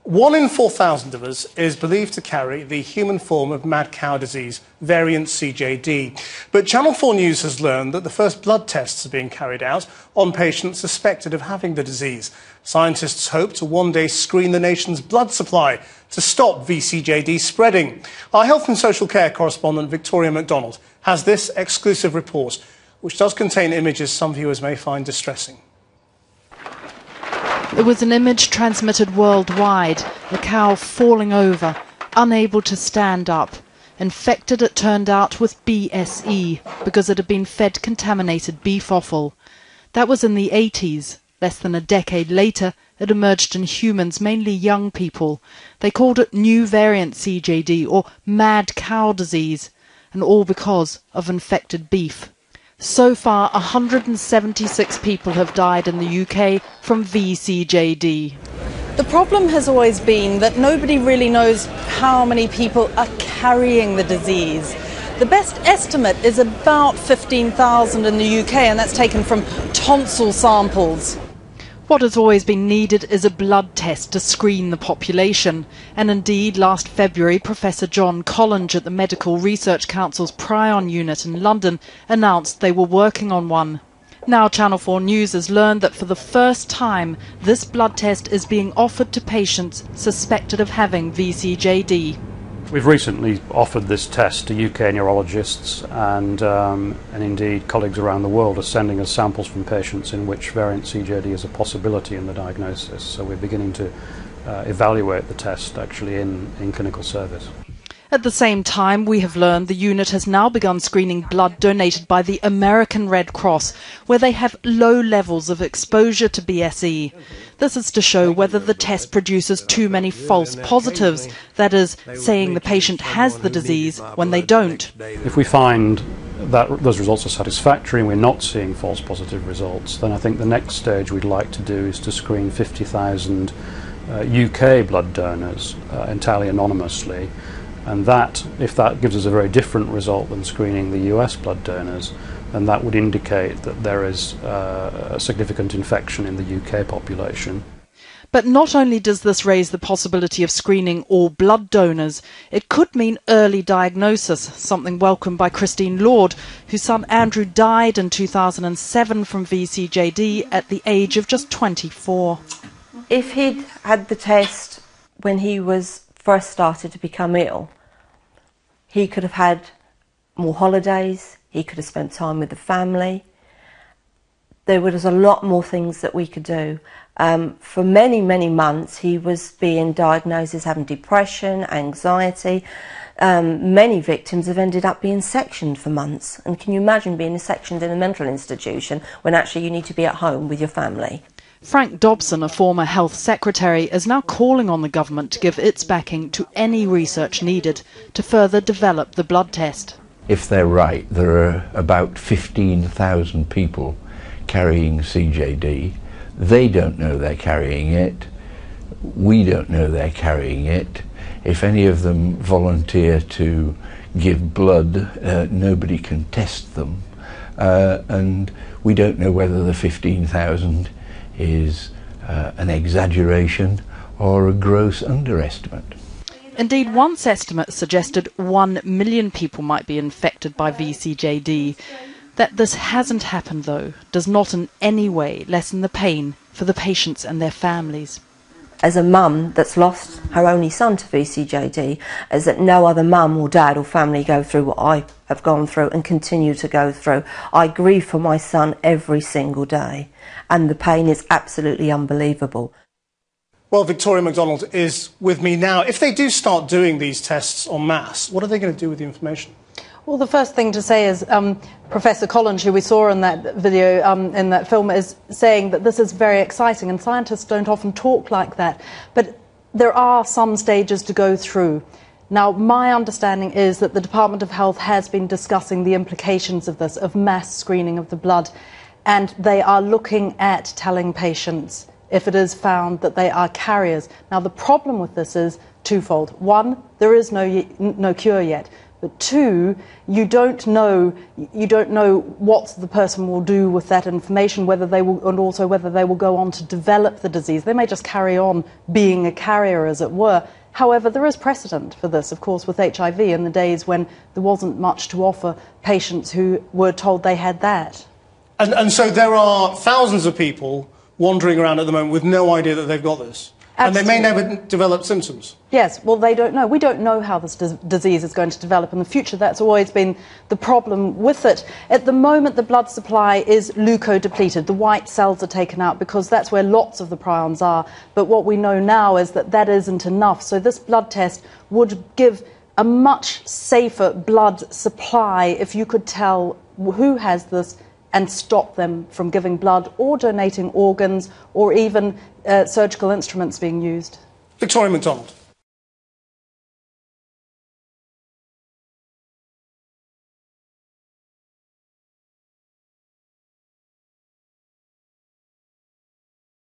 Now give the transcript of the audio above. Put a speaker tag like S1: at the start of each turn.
S1: 1 in 4,000 of us is believed to carry the human form of mad cow disease, variant CJD. But Channel 4 News has learned that the first blood tests are being carried out on patients suspected of having the disease. Scientists hope to one day screen the nation's blood supply to stop VCJD spreading. Our health and social care correspondent, Victoria Macdonald, has this exclusive report, which does contain images some viewers may find distressing.
S2: It was an image transmitted worldwide, the cow falling over, unable to stand up. Infected, it turned out, with BSE, because it had been fed contaminated beef offal. That was in the 80s. Less than a decade later, it emerged in humans, mainly young people. They called it new variant CJD, or mad cow disease, and all because of infected beef. So far, 176 people have died in the UK from VCJD. The problem has always been that nobody really knows how many people are carrying the disease. The best estimate is about 15,000 in the UK, and that's taken from tonsil samples. What has always been needed is a blood test to screen the population. And indeed, last February, Professor John Collinge at the Medical Research Council's Prion unit in London announced they were working on one. Now Channel 4 News has learned that for the first time, this blood test is being offered to patients suspected of having VCJD.
S3: We've recently offered this test to UK neurologists and indeed colleagues around the world are sending us samples from patients in which variant CJD is a possibility in the diagnosis. So we're beginning to evaluate the test actually in clinical service.
S2: At the same time, we have learned the unit has now begun screening blood donated by the American Red Cross, where they have low levels of exposure to BSE. This is to show whether the test produces too many false positives, that is, saying the patient has the disease when they don't.
S3: If we find that those results are satisfactory and we're not seeing false positive results, then I think the next stage we'd like to do is to screen 50,000 UK blood donors entirely anonymously. And that, if that gives us a very different result than screening the US blood donors, then that would indicate that there is a significant infection in the UK population.
S2: But not only does this raise the possibility of screening all blood donors, it could mean early diagnosis, something welcomed by Christine Lord, whose son Andrew died in 2007 from VCJD at the age of just 24.
S4: If he'd had the test when he was first started to become ill, he could have had more holidays, he could have spent time with the family. There was a lot more things that we could do. For many, many months he was being diagnosed as having depression, anxiety. Many victims have ended up being sectioned for months. And can you imagine being sectioned in a mental institution when actually you need to be at home with your family?
S2: Frank Dobson, a former health secretary, is now calling on the government to give its backing to any research needed to further develop the blood test.
S5: If they're right, there are about 15,000 people carrying CJD. They don't know they're carrying it. We don't know they're carrying it. If any of them volunteer to give blood, nobody can test them. And we don't know whether the 15,000 is an exaggeration or a gross underestimate.
S2: Indeed, once estimates suggested 1 million people might be infected by VCJD. That this hasn't happened, though, does not in any way lessen the pain for the patients and their families.
S4: As a mum that's lost her only son to VCJD, as that no other mum or dad or family go through what I have gone through and continue to go through, I grieve for my son every single day, and the pain is absolutely unbelievable.
S1: Well, Victoria Macdonald is with me now. If they do start doing these tests en masse, what are they going to do with the information?
S6: Well, the first thing to say is Professor Collinge, who we saw in that video, in that film, is saying that this is very exciting, and scientists don't often talk like that. But there are some stages to go through. Now, my understanding is that the Department of Health has been discussing the implications of this, of mass screening of the blood, and they are looking at telling patients if it is found that they are carriers. Now, the problem with this is twofold. One, there is no cure yet. But two, you don't know what the person will do with that information, whether they will, and also whether they will go on to develop the disease. They may just carry on being a carrier, as it were. However, there is precedent for this, of course, with HIV in the days when there wasn't much to offer patients who were told they had that.
S1: And so there are thousands of people wandering around at the moment with no idea that they've got this.
S6: Absolutely.
S1: And they may never develop symptoms.
S6: Yes, well, they don't know. We don't know how this disease is going to develop in the future. That's always been the problem with it. At the moment, the blood supply is leukodepleted. The white cells are taken out because that's where lots of the prions are. But what we know now is that that isn't enough. So this blood test would give a much safer blood supply if you could tell who has this and stop them from giving blood or donating organs or even surgical instruments being used.
S1: Victoria Macdonald.